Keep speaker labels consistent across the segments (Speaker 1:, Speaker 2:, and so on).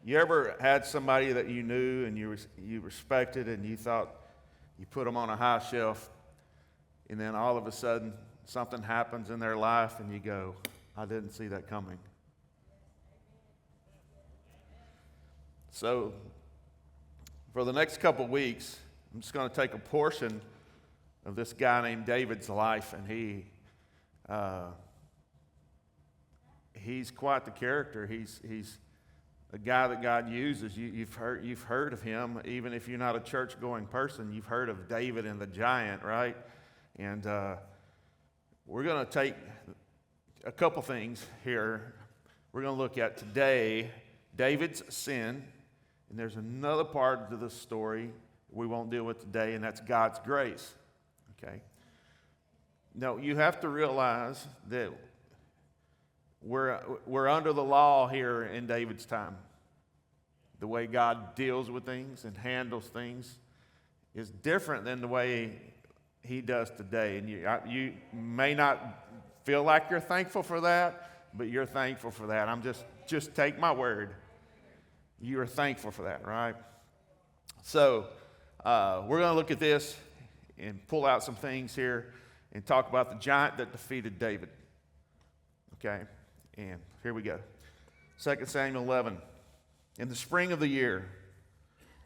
Speaker 1: You ever had somebody that you knew and you respected and you thought you put them on a high shelf, and then all of a sudden something happens in their life and you go, I didn't see that coming. So for the next couple weeks, I'm just going to take a portion of this guy named David's life, and he's quite the character. He's a guy that God uses. You've heard of him, even if you're not a church-going person. You've heard of David and the giant, right? And we're going to take a couple things here. We're going to look at today David's sin, and there's another part to this story we won't deal with today, and that's God's grace. Okay? Now, you have to realize that we're under the law here in David's time. The way God deals with things and handles things is different than the way he does today. And you may not feel like you're thankful for that, but you're thankful for that. Just take my word. You are thankful for that, right? So we're going to look at this and pull out some things here and talk about the giant that defeated David. Okay? And here we go. 2 Samuel 11. In the spring of the year,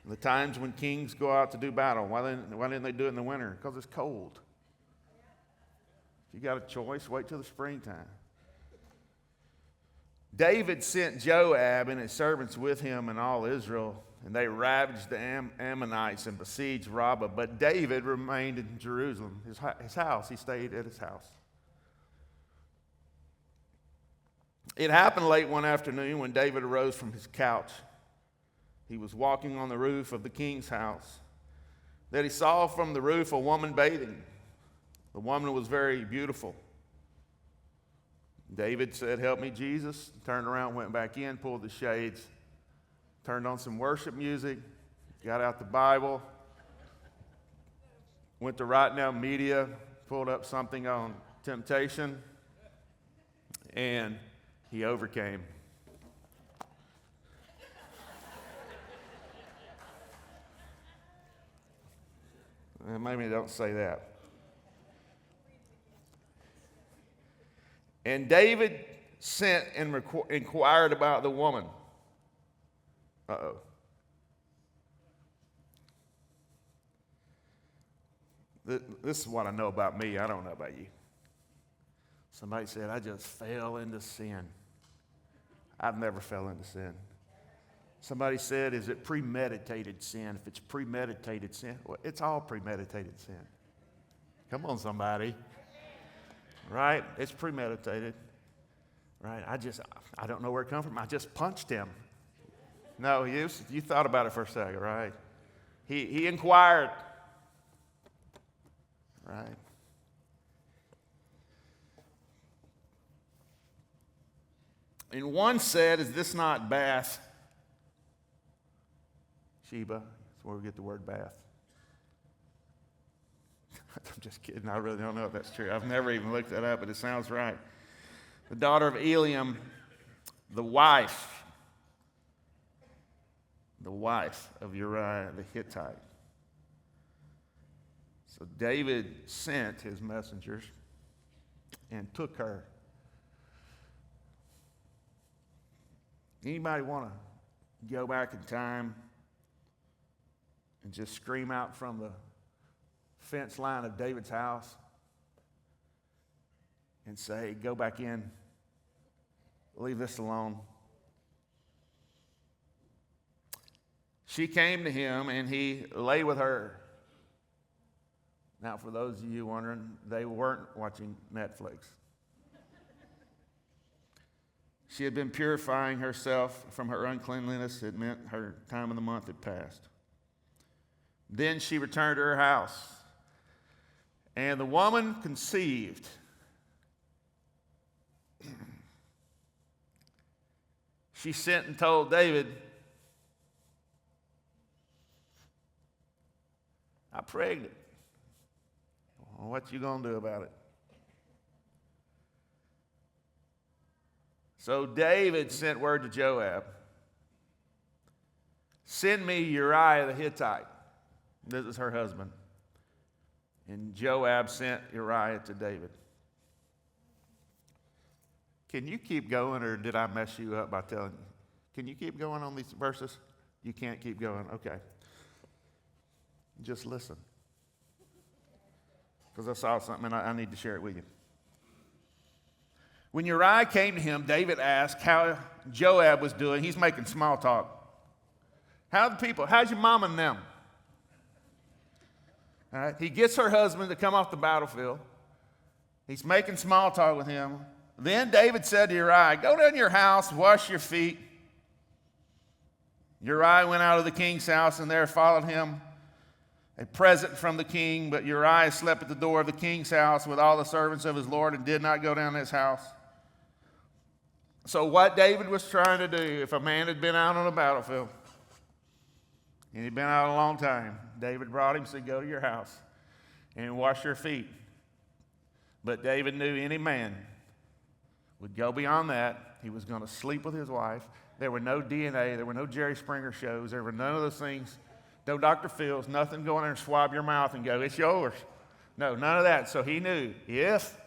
Speaker 1: the times when kings go out to do battle, why didn't they do it in the winter? Because it's cold. If you got a choice, wait till the springtime. David sent Joab and his servants with him and all Israel, and they ravaged the Ammonites and besieged Rabbah. But David remained in Jerusalem, his house. He stayed at his house. It happened late one afternoon when David arose from his couch. He was walking on the roof of the king's house, that he saw from the roof a woman bathing. The woman was very beautiful. David said, "Help me, Jesus." Turned around, went back in, pulled the shades, turned on some worship music, got out the Bible, went to Right Now Media, pulled up something on temptation, and he overcame. Maybe don't say that. And David sent and inquired about the woman. Uh-oh. This is what I know about me. I don't know about you. Somebody said, I just fell into sin. I've never fell into sin. Somebody said, is it premeditated sin? If it's premeditated sin, well, it's all premeditated sin. Come on, somebody. Right? It's premeditated. Right? I don't know where it comes from. I just punched him. No, you thought about it for a second, right? He inquired. Right? And one said, is this not Bath? Sheba. That's where we get the word bath. I'm just kidding. I really don't know if that's true. I've never even looked that up, but it sounds right. The daughter of Eliam, the wife of Uriah the Hittite. So David sent his messengers and took her. Anybody want to go back in time and just scream out from the fence line of David's house and say, go back in, leave this alone? She came to him and he lay with her. Now, for those of you wondering, they weren't watching Netflix. She had been purifying herself from her uncleanliness. It meant her time of the month had passed. Then she returned to her house, and the woman conceived. She sent and told David, I'm pregnant. Well, what you going to do about it? So David sent word to Joab. send me Uriah the Hittite. This is her husband. And Joab sent Uriah to David. Can you keep going, or did I mess you up by telling you? Can you keep going on these verses? You can't keep going. Okay. Just listen. Because I saw something and I need to share it with you. When Uriah came to him, David asked how Joab was doing. He's making small talk. How are the people? How's your mom and them? All right. He gets her husband to come off the battlefield. He's making small talk with him. Then David said to Uriah, go down to your house, wash your feet. Uriah went out of the king's house, and there followed him a present from the king. But Uriah slept at the door of the king's house with all the servants of his lord and did not go down to his house. So what David was trying to do, if a man had been out on a battlefield, and he'd been out a long time, David brought him and said, go to your house and wash your feet. But David knew any man would go beyond that. He was going to sleep with his wife. There were no DNA. There were no Jerry Springer shows. There were none of those things. No Dr. Phil's. Nothing going there and swab your mouth and go, it's yours. No, none of that. So he knew if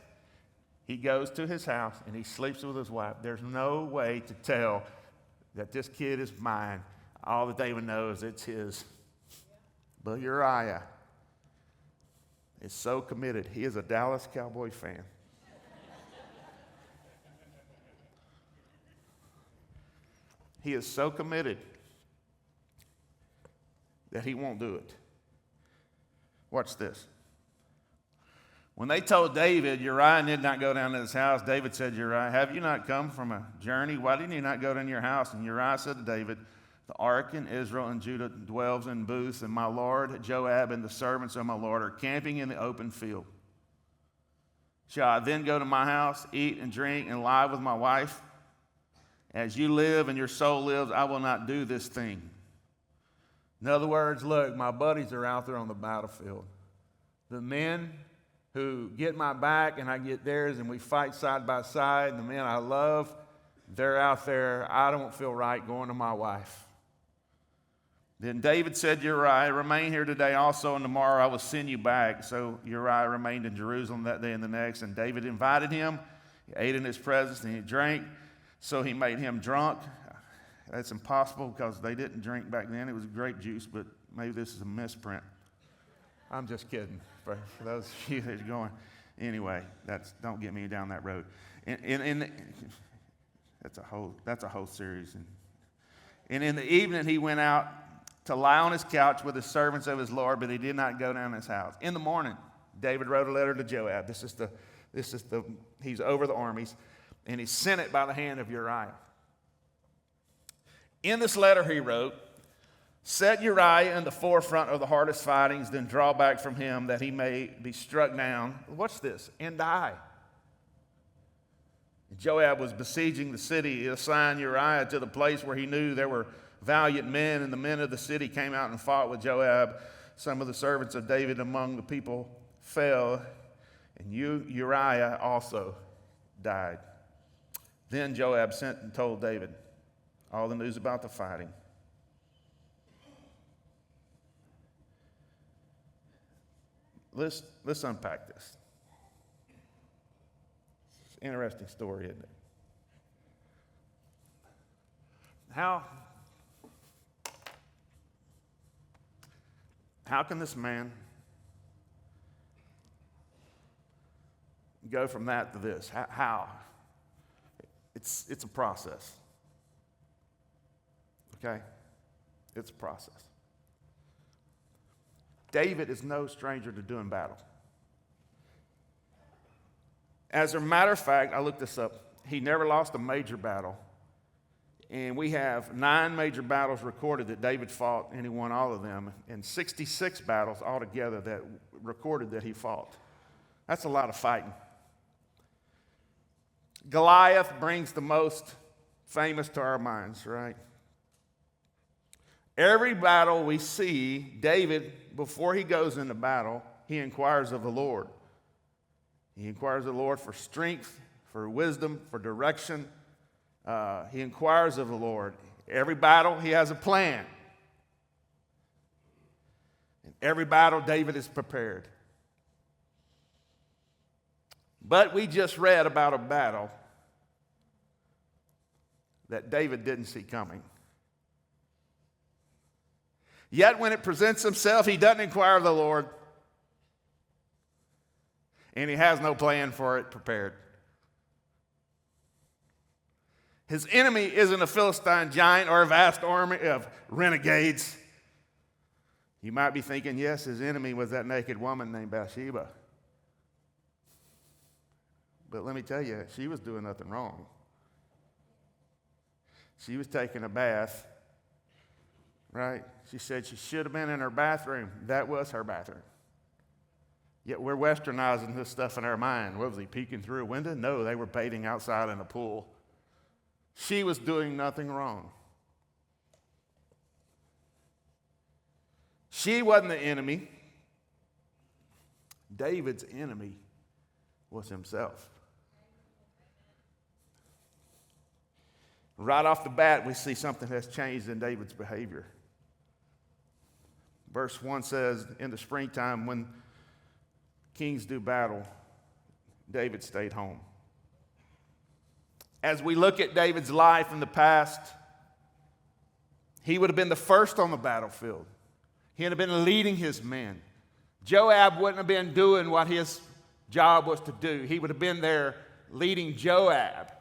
Speaker 1: he goes to his house and he sleeps with his wife, there's no way to tell that this kid is mine. All that David knows, it's his. But Uriah is so committed. He is a Dallas Cowboy fan. He is so committed that he won't do it. Watch this. When they told David, Uriah did not go down to his house, David said to Uriah, have you not come from a journey? Why didn't you not go down to your house? And Uriah said to David, the ark in Israel and Judah dwells in booths, and my lord Joab and the servants of my lord are camping in the open field. Shall I then go to my house, eat and drink, and lie with my wife? As you live and your soul lives, I will not do this thing. In other words, look, my buddies are out there on the battlefield. The men who get my back and I get theirs and we fight side by side, the men I love, they're out there. I don't feel right going to my wife. Then David said to Uriah, remain here today also, and tomorrow I will send you back. So Uriah remained in Jerusalem that day and the next, and David invited him. He ate in his presence and he drank. So he made him drunk. That's impossible because they didn't drink back then. It was grape juice, but maybe this is a misprint. I'm just kidding for those of you that are going. Anyway, don't get me down that road. That's a whole series. And in the evening he went out to lie on his couch with the servants of his Lord, but he did not go down his house. In the morning, David wrote a letter to Joab. He's over the armies. And he sent it by the hand of Uriah. In this letter he wrote, set Uriah in the forefront of the hardest fightings, then draw back from him that he may be struck down. What's this? And die. Joab was besieging the city. He assigned Uriah to the place where he knew there were valiant men, and the men of the city came out and fought with Joab. Some of the servants of David among the people fell, and Uriah also died. Then Joab sent and told David all the news about the fighting. Let's unpack this. It's an interesting story, isn't it? How can this man go from that to this? How? It's a process. Okay? It's a process. David is no stranger to doing battle. As a matter of fact, I looked this up. He never lost a major battle. And we have 9 major battles recorded that David fought, and he won all of them, and 66 battles altogether that recorded that he fought. That's a lot of fighting. Goliath brings the most famous to our minds, right? Every battle we see, David, before he goes into battle, he inquires of the Lord. He inquires of the Lord for strength, for wisdom, for direction. He inquires of the Lord. Every battle, he has a plan. Every battle David is prepared. But we just read about a battle that David didn't see coming. Yet when it presents himself, he doesn't inquire of the Lord. And he has no plan for it prepared. His enemy isn't a Philistine giant or a vast army of renegades. You might be thinking, yes, his enemy was that naked woman named Bathsheba. But let me tell you, she was doing nothing wrong. She was taking a bath, right? She said she should have been in her bathroom. That was her bathroom. Yet we're westernizing this stuff in our mind. What was he, peeking through a window? No, they were bathing outside in a pool. She was doing nothing wrong. She wasn't the enemy. David's enemy was himself. Right off the bat, we see something has changed in David's behavior. Verse 1 says, in the springtime, when kings do battle, David stayed home. As we look at David's life in the past, he would have been the first on the battlefield. He would have been leading his men. Joab wouldn't have been doing what his job was to do. He would have been there leading Joab.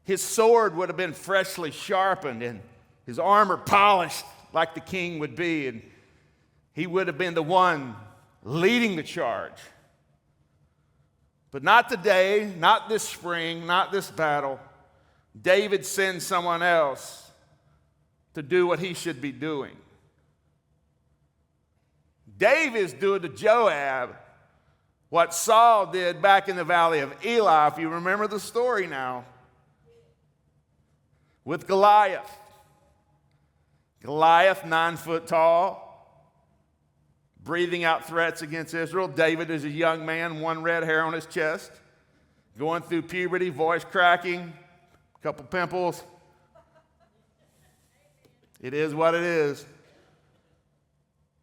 Speaker 1: His sword would have been freshly sharpened and his armor polished like the king would be, and he would have been the one leading the charge. But not today, not this spring, not this battle. David sends someone else to do what he should be doing. David's doing to Joab what Saul did back in the valley of Elah, if you remember the story now, with Goliath. Goliath, 9 foot tall, breathing out threats against Israel. David is a young man, one red hair on his chest, going through puberty, voice cracking, a couple pimples. It is what it is.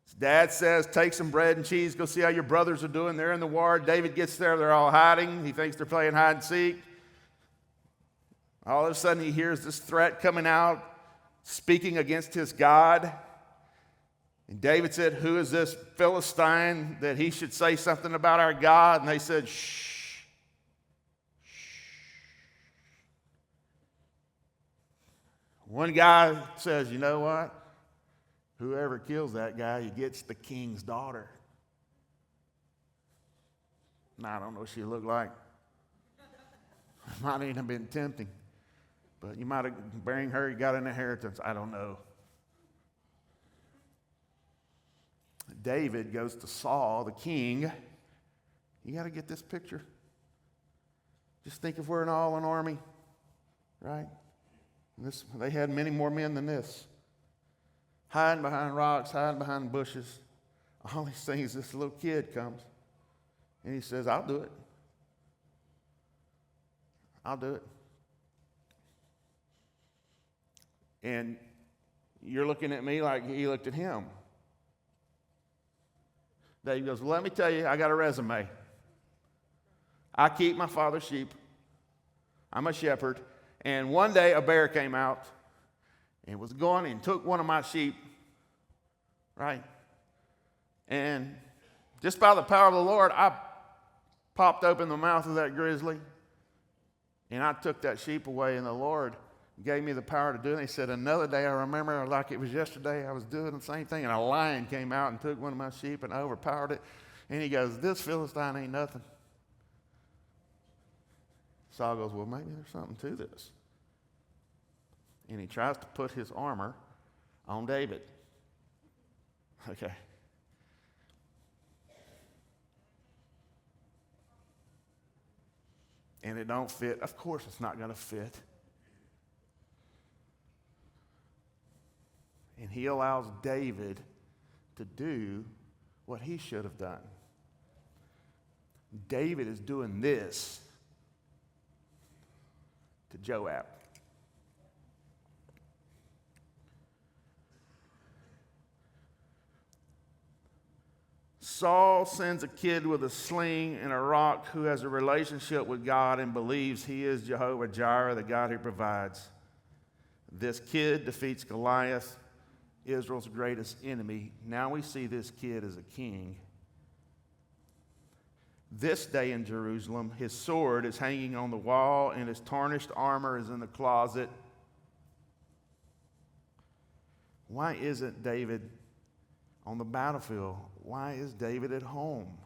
Speaker 1: His dad says, take some bread and cheese, go see how your brothers are doing. They're in the war. David gets there, they're all hiding. He thinks they're playing hide and seek. All of a sudden, he hears this threat coming out, speaking against his God. And David said, who is this Philistine that he should say something about our God? And they said, shh. One guy says, you know what? Whoever kills that guy, he gets the king's daughter. Now, I don't know what she looked like. Might even have been tempting. But you might have, bearing her, you got an inheritance. I don't know. David goes to Saul, the king. You got to get this picture. Just think if we're all an army, right? They had many more men than this. Hiding behind rocks, hiding behind bushes. All these things, this little kid comes. And he says, I'll do it. I'll do it. And you're looking at me like he looked at him. David goes, well, let me tell you, I got a resume. I keep my father's sheep. I'm a shepherd. And one day a bear came out and was going and took one of my sheep, right? And just by the power of the Lord, I popped open the mouth of that grizzly and I took that sheep away, and the Lord gave me the power to do it. He said, another day, I remember like it was yesterday, I was doing the same thing, and a lion came out and took one of my sheep, and I overpowered it. And he goes, this Philistine ain't nothing. Saul goes, well, maybe there's something to this. And he tries to put his armor on David. Okay. And it don't fit. Of course it's not going to fit. And he allows David to do what he should have done. David is doing this to Joab. Saul sends a kid with a sling and a rock who has a relationship with God and believes he is Jehovah Jireh, the God who provides. This kid defeats Goliath, Israel's greatest enemy. Now we see this kid as a king. This day in Jerusalem, his sword is hanging on the wall and his tarnished armor is in the closet. Why isn't David on the battlefield? Why is David at home?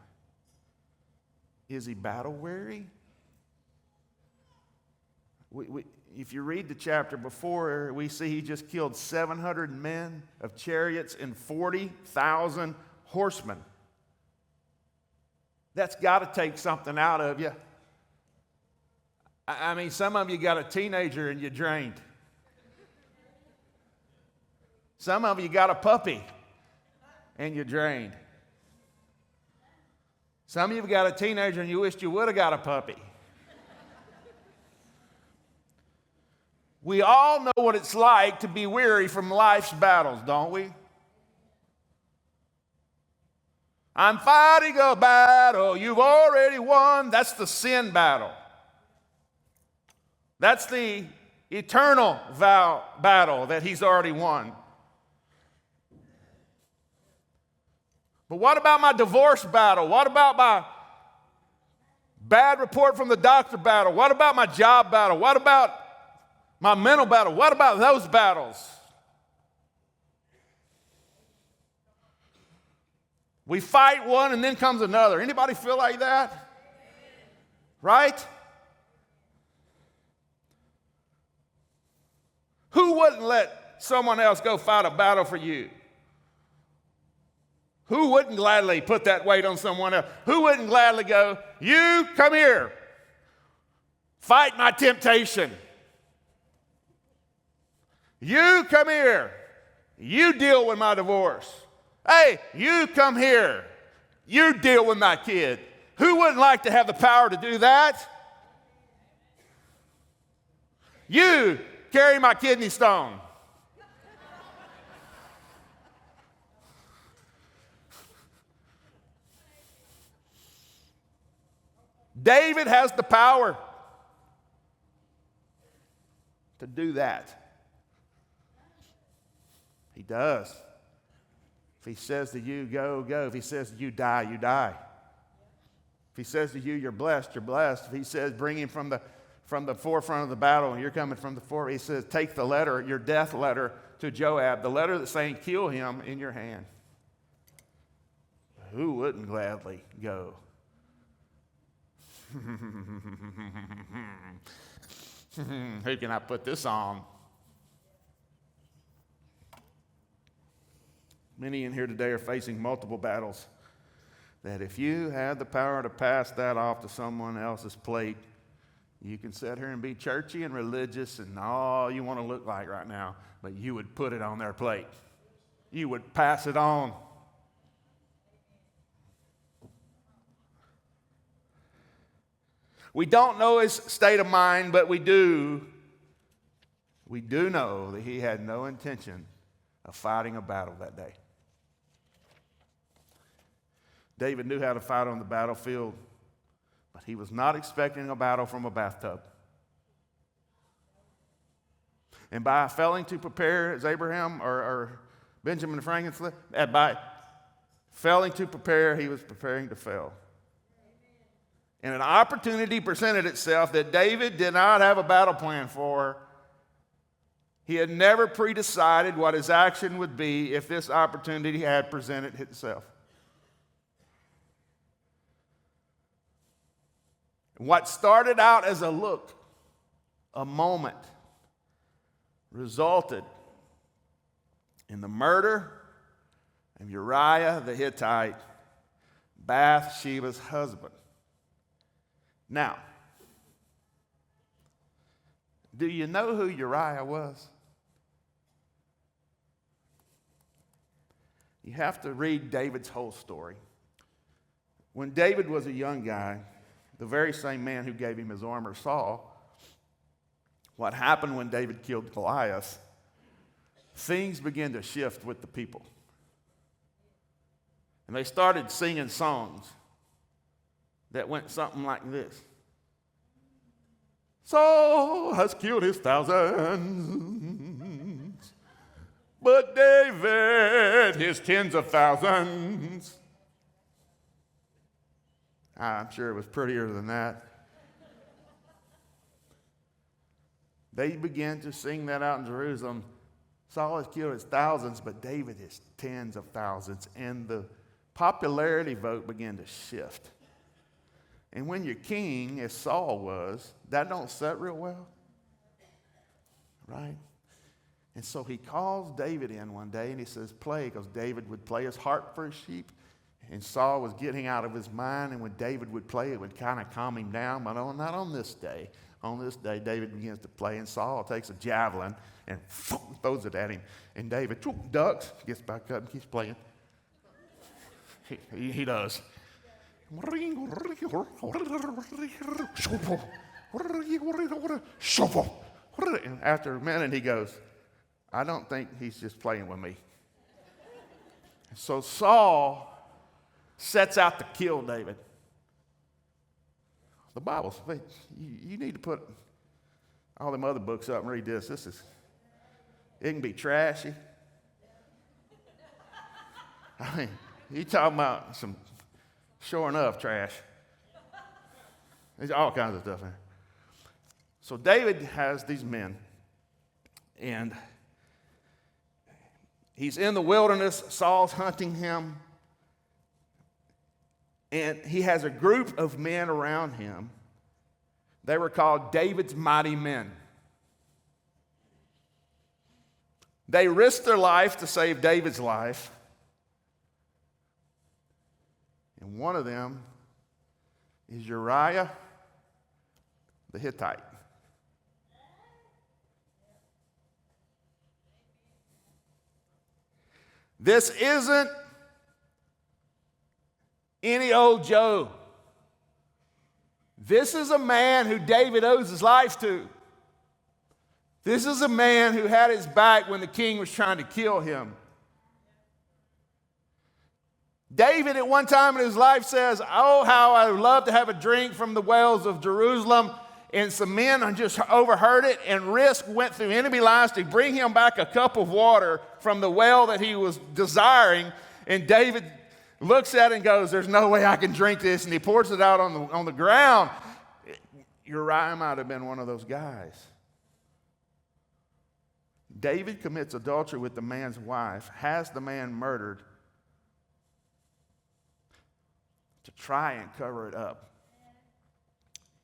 Speaker 1: Is he battle weary? If you read the chapter before, we see he just killed 700 men of chariots and 40,000 horsemen. That's got to take something out of you. I mean, some of you got a teenager and you're drained. Some of you got a puppy and you're drained. Some of you got a teenager and you wished you would have got a puppy. We all know what it's like to be weary from life's battles, don't we? I'm fighting a battle you've already won. That's the sin battle. That's the eternal battle that he's already won. But what about my divorce battle? What about my bad report from the doctor battle? What about my job battle? What about my mental battle? What about those battles? We fight one and then comes another. Anybody feel like that? Right? Who wouldn't let someone else go fight a battle for you? Who wouldn't gladly put that weight on someone else? Who wouldn't gladly go, you come here, fight my temptation. You come here, you deal with my divorce. Hey, you come here, you deal with my kid. Who wouldn't like to have the power to do that? You carry my kidney stone. David has the power to do that. He does. If he says to you, go, go. If he says to you, die, you die. If he says to you, you're blessed, you're blessed. If he says, bring him from the forefront of the battle and you're coming from the forefront, he says, take the letter, your death letter to Joab, the letter that's saying, kill him, in your hand. Who wouldn't gladly go? Who can I put this on? Many in here today are facing multiple battles that if you had the power to pass that off to someone else's plate, you can sit here and be churchy and religious and all you want to look like right now, but you would put it on their plate. You would pass it on. We don't know his state of mind, but we do know that he had no intention of fighting a battle that day. David knew how to fight on the battlefield, but he was not expecting a battle from a bathtub. And by failing to prepare, as Abraham or Benjamin Franklin, by failing to prepare, he was preparing to fail. And an opportunity presented itself that David did not have a battle plan for. He had never pre-decided what his action would be if this opportunity had presented itself. What started out as a look, a moment, resulted in the murder of Uriah the Hittite, Bathsheba's husband. Now, do you know who Uriah was? You have to read David's whole story. When David was a young guy, the very same man who gave him his armor, Saul, what happened when David killed Goliath, things began to shift with the people. And they started singing songs that went something like this. Saul has killed his thousands, but David his tens of thousands. I'm sure it was prettier than that. They began to sing that out in Jerusalem. Saul has killed his thousands, but David his tens of thousands. And the popularity vote began to shift. And when you're king, as Saul was, that don't set real well, right? And so he calls David in one day and he says, play, because David would play his harp for his sheep. And Saul was getting out of his mind, and when David would play, it would kind of calm him down, but not on this day. On this day, David begins to play, and Saul takes a javelin and throws it at him. And David ducks, gets back up, and keeps playing. He does. And after a minute, he goes, I don't think he's just playing with me. So Saul sets out to kill David. The Bible, you need to put all them other books up and read this. It can be trashy. I mean, you talking about some sure enough trash. There's all kinds of stuff in there. So David has these men, and he's in the wilderness. Saul's hunting him. And he has a group of men around him. They were called David's mighty men. They risked their life to save David's life. And one of them is Uriah the Hittite. This isn't any old Joe. This is a man who David owes his life to. This is a man who had his back when the king was trying to kill him. David at one time in his life says, oh, how I would love to have a drink from the wells of Jerusalem. And some men just overheard it and went through enemy lines to bring him back a cup of water from the well that he was desiring. And David looks at it and goes, there's no way I can drink this. And he pours it out on the ground. Uriah might have been one of those guys. David commits adultery with the man's wife, has the man murdered to try and cover it up.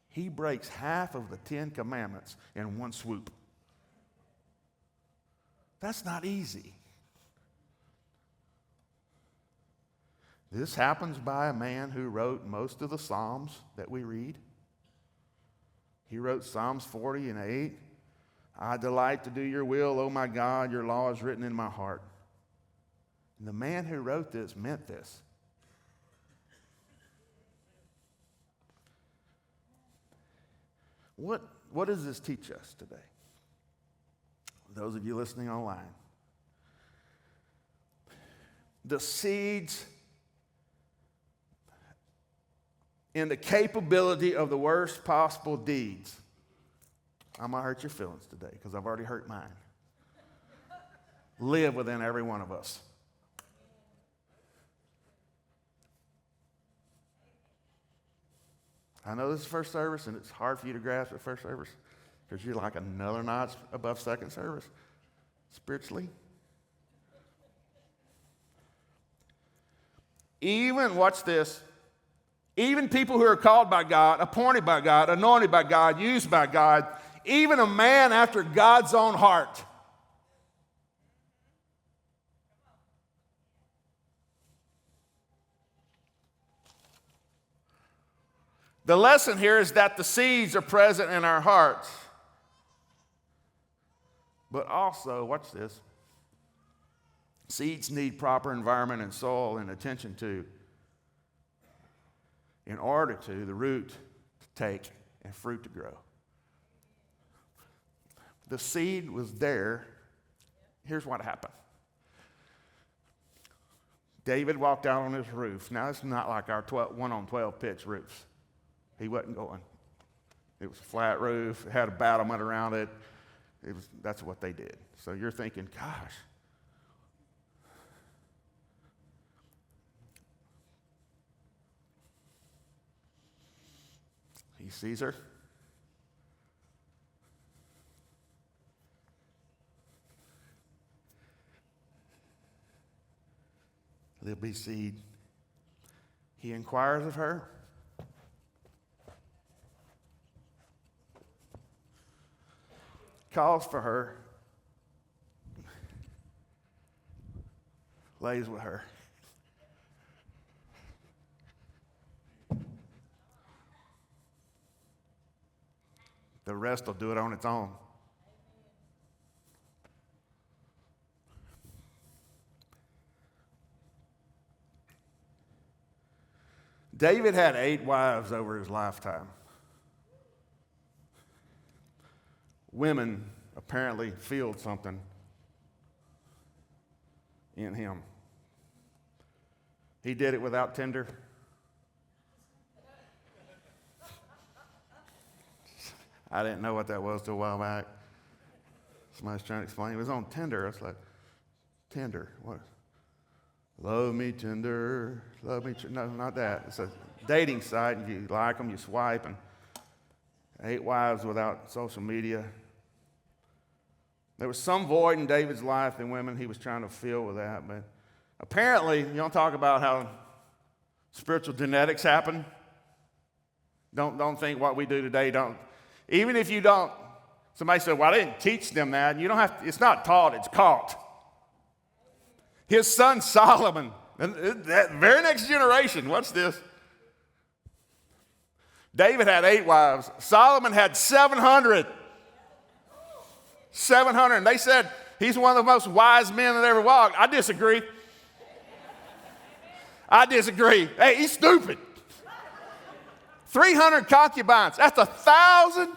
Speaker 1: He breaks half of the 10 commandments in one swoop. That's not easy. This happens by a man who wrote most of the Psalms that we read. He wrote Psalms 40 and 8. I delight to do your will, O my God, your law is written in my heart. And the man who wrote this meant this. What does this teach us today? Those of you listening online. The seeds in the capability of the worst possible deeds. I'm going to hurt your feelings today because I've already hurt mine. Live within every one of us. I know this is first service and it's hard for you to grasp at first service because you're like another notch above second service spiritually. Even, watch this, even people who are called by God, appointed by God, anointed by God, used by God, even a man after God's own heart. The lesson here is that the seeds are present in our hearts. But also, watch this, seeds need proper environment and soil and attention to in order to the root to take and fruit to grow. The seed was there. Here's what happened. David walked out on his roof. Now, it's not like our 1 on 12 pitch roofs. He wasn't going. It was a flat roof. It had a battlement around it. That's what they did. So you're thinking, gosh. He sees her. There'll be seed. He inquires of her. Calls for her. Lays with her. The rest will do it on its own. David had 8 wives over his lifetime. Women apparently feel something in him. He did it without Tinder. I didn't know what that was till a while back. Somebody's trying to explain. It was on Tinder. I was like, Tinder? What? Love me tender, love me. No, not that. It's a dating site, and you like them, you swipe, and 8 wives without social media. There was some void in David's life in women he was trying to fill with that, but apparently, you don't talk about how spiritual genetics happen. Don't think what we do today. Even if you don't. Somebody said, "Well, I didn't teach them that." You don't have to. It's not taught; it's caught. His son Solomon, and that very next generation, watch this. David had 8 wives. Solomon had 700. 700. And they said he's one of the most wise men that ever walked. I disagree. I disagree. Hey, he's stupid. 300 concubines. That's 1,000.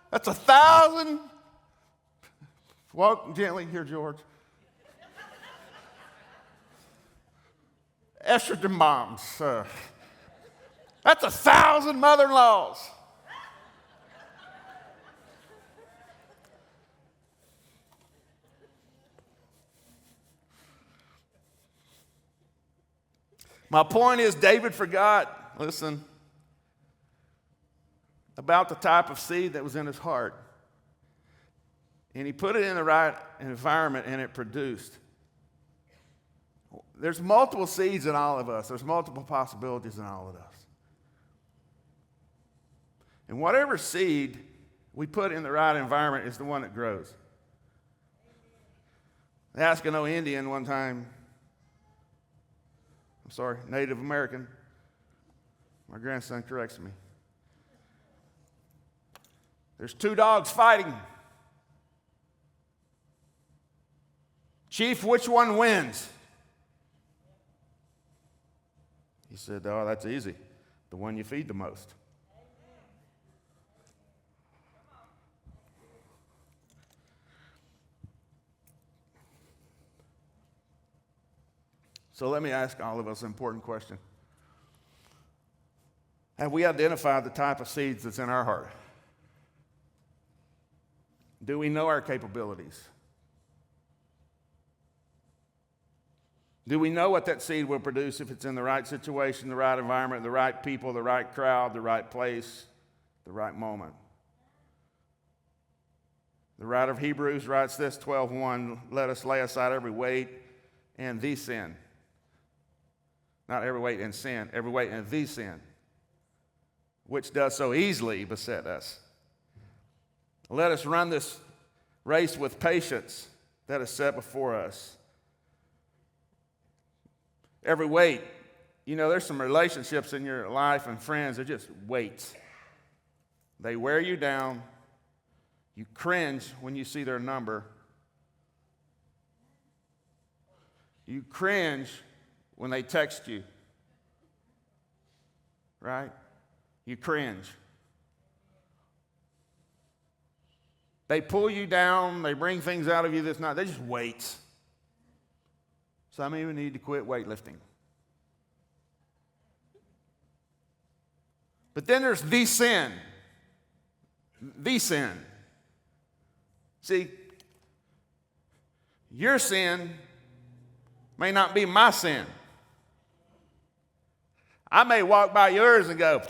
Speaker 1: That's 1,000. Walk gently here, George. Estrogen bombs. That's 1,000 mother-in-laws. My point is, David forgot, listen, about the type of seed that was in his heart. And he put it in the right environment, and it produced. There's multiple seeds in all of us. There's multiple possibilities in all of us. And whatever seed we put in the right environment is the one that grows. I asked an Indian one time, Native American. My grandson corrects me. There's 2 dogs fighting. Chief, which one wins? He said, "Oh, that's easy. The one you feed the most." So let me ask all of us an important question. Have we identified the type of seeds that's in our heart? Do we know our capabilities? Do we know what that seed will produce if it's in the right situation, the right environment, the right people, the right crowd, the right place, the right moment? The writer of Hebrews writes this, 12:1, "Let us lay aside every weight and the sin." Not every weight and sin, every weight and the sin, which does so easily beset us. Let us run this race with patience that is set before us. Every weight, there's some relationships in your life and friends that just weights. They wear you down. You cringe when you see their number. You cringe when they text you, right? You cringe. They pull you down. They bring things out of you that's not. They just weights. Some of you need to quit weightlifting. But then there's the sin. The sin. See, your sin may not be my sin. I may walk by yours and go,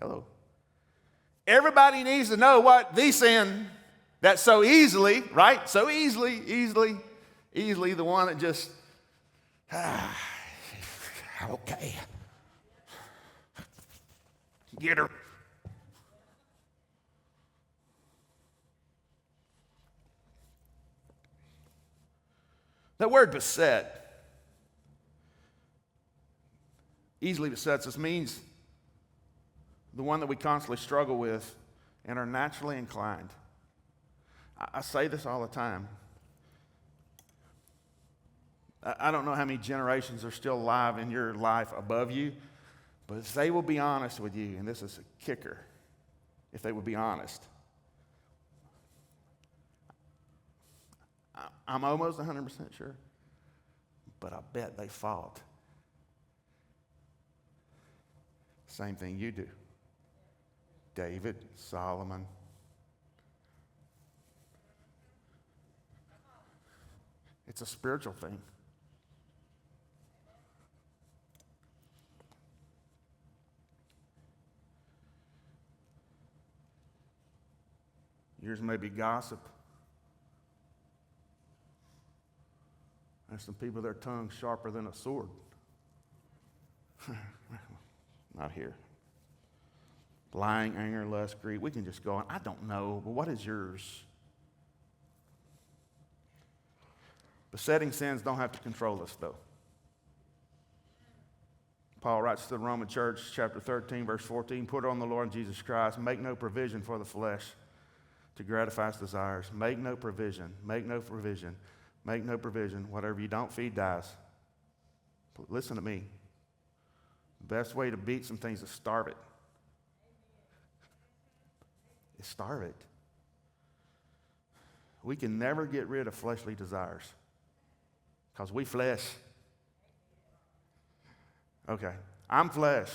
Speaker 1: hello. Everybody needs to know what the sin that so easily, right? So easily the one that just, okay. Get her. That word beset, easily besets us, means the one that we constantly struggle with and are naturally inclined. I say this all the time. I don't know how many generations are still alive in your life above you, but if they will be honest with you, and this is a kicker, if they would be honest, I'm almost 100% sure, but I bet they fought. Same thing you do. David, Solomon. It's a spiritual thing. Yours may be gossip. There's some people, their tongue's sharper than a sword. Not here. Lying, anger, lust, greed. We can just go on. I don't know, but what is yours? Besetting sins don't have to control us, though. Paul writes to the Roman church, chapter 13, verse 14, put on the Lord Jesus Christ, make no provision for the flesh to gratify its desires. Make no provision. Make no provision. Make no provision. Whatever you don't feed dies. Listen to me. The best way to beat some things is starve it. Is starve it. We can never get rid of fleshly desires because we flesh. Okay, I'm flesh.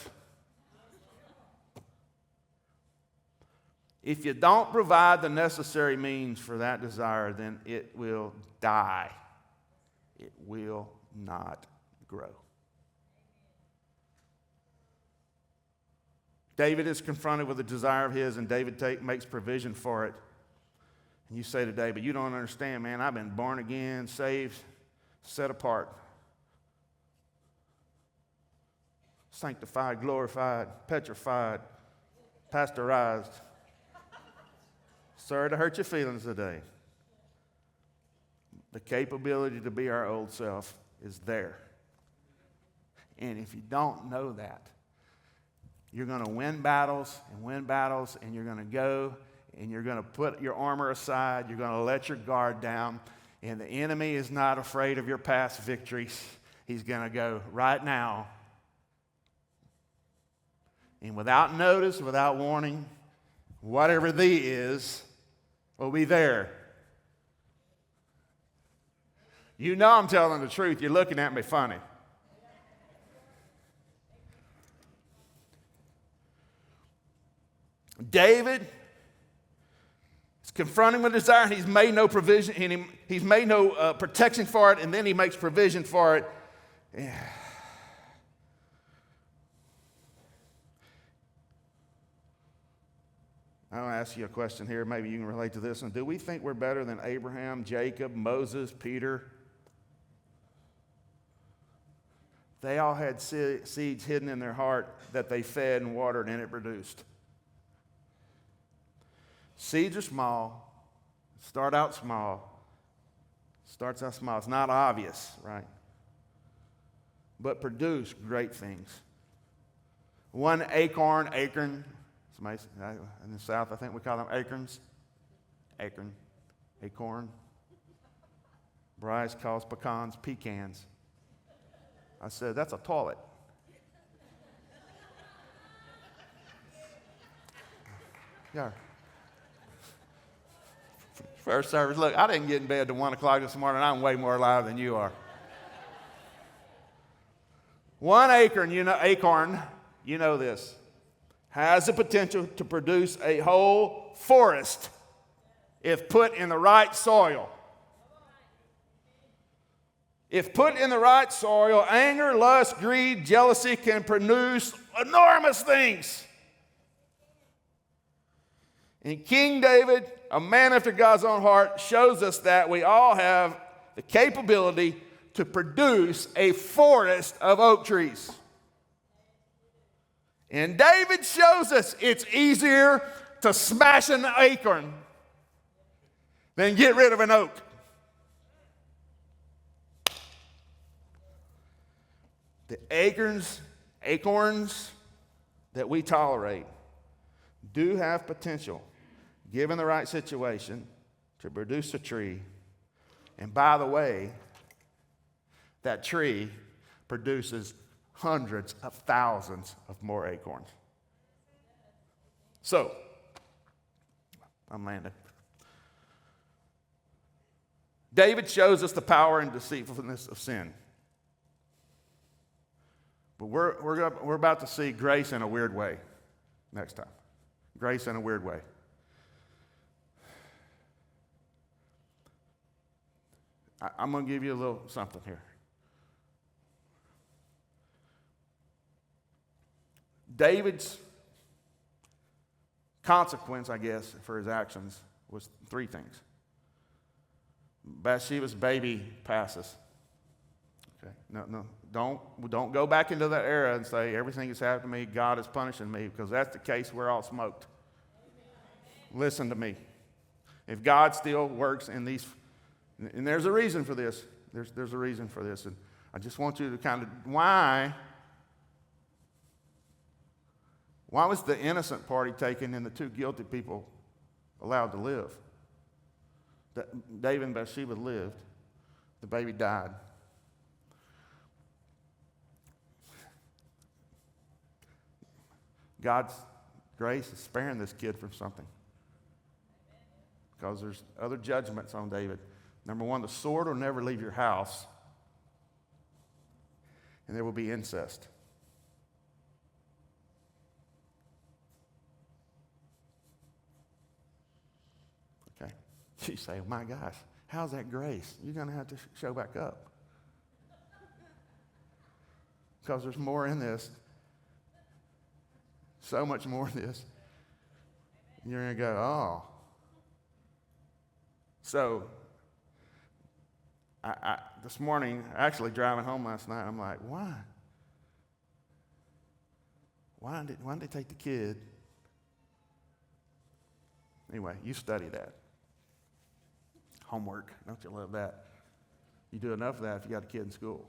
Speaker 1: If you don't provide the necessary means for that desire, then it will die. It will not grow. David is confronted with a desire of his, and David makes provision for it. And you say to David, you don't understand, man. I've been born again, saved, set apart, sanctified, glorified, petrified, pasteurized. Sorry to hurt your feelings today. The capability to be our old self is there. And if you don't know that, you're going to win battles, and you're going to go, and you're going to put your armor aside, you're going to let your guard down, and the enemy is not afraid of your past victories. He's going to go right now. And without notice, without warning, whatever thee is, will be there. You know I'm telling the truth. You're looking at me funny. David is confronting with desire, and he's made no provision, and he's made no protection for it, and then he makes provision for it. Yeah. I'll ask you a question here. Maybe you can relate to this one. Do we think we're better than Abraham, Jacob, Moses, Peter? They all had seeds hidden in their heart that they fed and watered, and it produced. Seeds are small. Starts out small. It's not obvious, right? But produce great things. One acorn. In the South, I think we call them acorns. Acorn. Bryce calls pecans pecans. I said, that's a toilet. Yeah. First service, look, I didn't get in bed till 1 o'clock this morning. I'm way more alive than you are. One acorn, you know this, has the potential to produce a whole forest if put in the right soil. If put in the right soil, anger, lust, greed, jealousy can produce enormous things. And King David, a man after God's own heart, shows us that we all have the capability to produce a forest of oak trees. And David shows us it's easier to smash an acorn than get rid of an oak. The acorns that we tolerate do have potential, given the right situation, to produce a tree. And by the way, that tree produces hundreds of thousands of more acorns. So, I'm landing. David shows us the power and deceitfulness of sin. But we're about to see grace in a weird way next time. Grace in a weird way. I'm going to give you a little something here. David's consequence, I guess, for his actions was three things. Bathsheba's baby passes. Okay, no, don't go back into that era and say everything that's happened to me, God is punishing me, because that's the case. We're all smoked. Listen to me. If God still works in these, and there's a reason for this. There's a reason for this, and I just want you to kind of why was the innocent party taken and the two guilty people allowed to live? David and Bathsheba lived. The baby died. God's grace is sparing this kid from something, because there's other judgments on David. Number one, the sword will never leave your house, and there will be incest. Okay. You say, oh my gosh, how's that grace? You're going to have to show back up, because there's more in this. So much more in this. And you're going to go, oh. So, this morning, actually driving home last night, I'm like, why? Why did they take the kid? Anyway, you study that. Homework. Don't you love that? You do enough of that if you got a kid in school.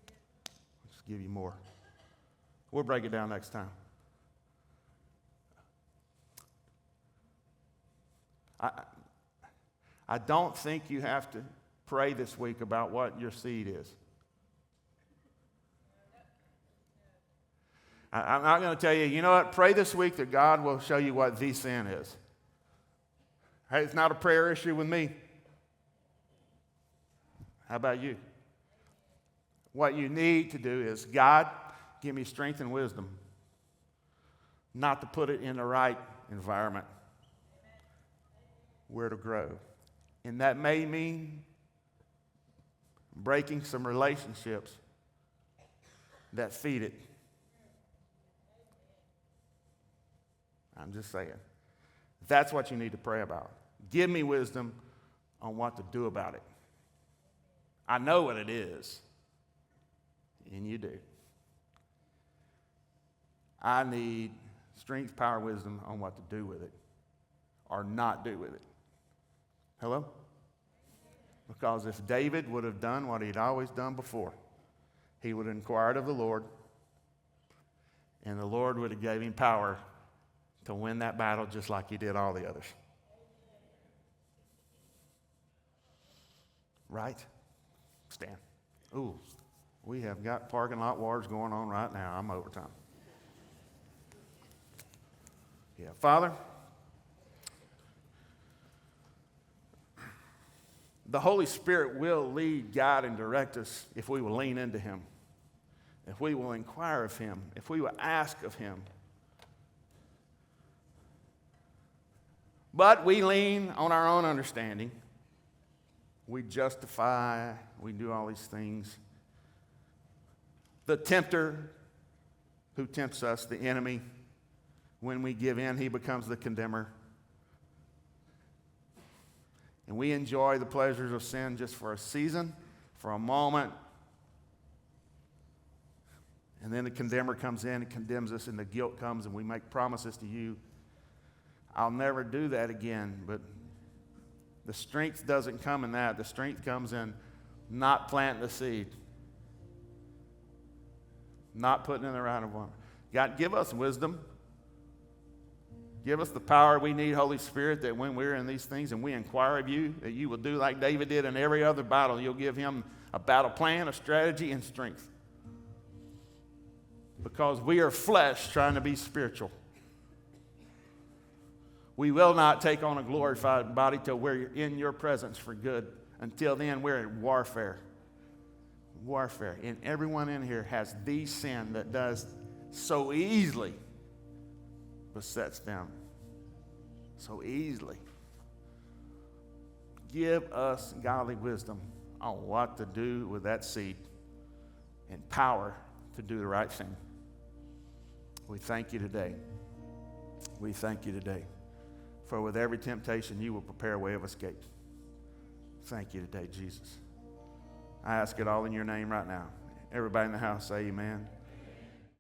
Speaker 1: I'll just give you more. We'll break it down next time. I don't think you have to pray this week about what your seed is. I'm not going to tell you, you know what, pray this week that God will show you what the sin is. Hey, it's not a prayer issue with me. How about you? What you need to do is, God, give me strength and wisdom not to put it in the right environment where to grow. And that may mean breaking some relationships that feed it. I'm just saying. That's what you need to pray about. Give me wisdom on what to do about it. I know what it is, and you do. I need strength, power, wisdom on what to do with it or not do with it. Hello? Because if David would have done what he'd always done before, he would have inquired of the Lord, and the Lord would have gave him power to win that battle just like he did all the others. Right? Stand. Ooh, we have got parking lot wars going on right now. I'm overtime. Yeah, Father, the Holy Spirit will lead, guide, and direct us if we will lean into Him. if we will inquire of him, if we will ask of him. But we lean on our own understanding. We justify, we do all these things. The tempter who tempts us, the enemy, when we give in, he becomes the condemner. And we enjoy the pleasures of sin just for a season, for a moment. And then the condemner comes in and condemns us, and the guilt comes, and we make promises to you. I'll never do that again. But the strength doesn't come in that. The strength comes in not planting the seed, not putting in the right of one. God, give us wisdom. Give us the power we need, Holy Spirit, that when we're in these things and we inquire of you, that you will do like David did in every other battle. You'll give him a battle plan, a strategy, and strength. Because we are flesh trying to be spiritual. We will not take on a glorified body till we're in your presence for good. Until then, we're in warfare. Warfare. And everyone in here has the sin that does so easily besets them. So easily. Give us godly wisdom on what to do with that seed and power to do the right thing. We thank you today. We thank you today. For with every temptation, you will prepare a way of escape. Thank you today, Jesus. I ask it all in your name right now. Everybody in the house say amen.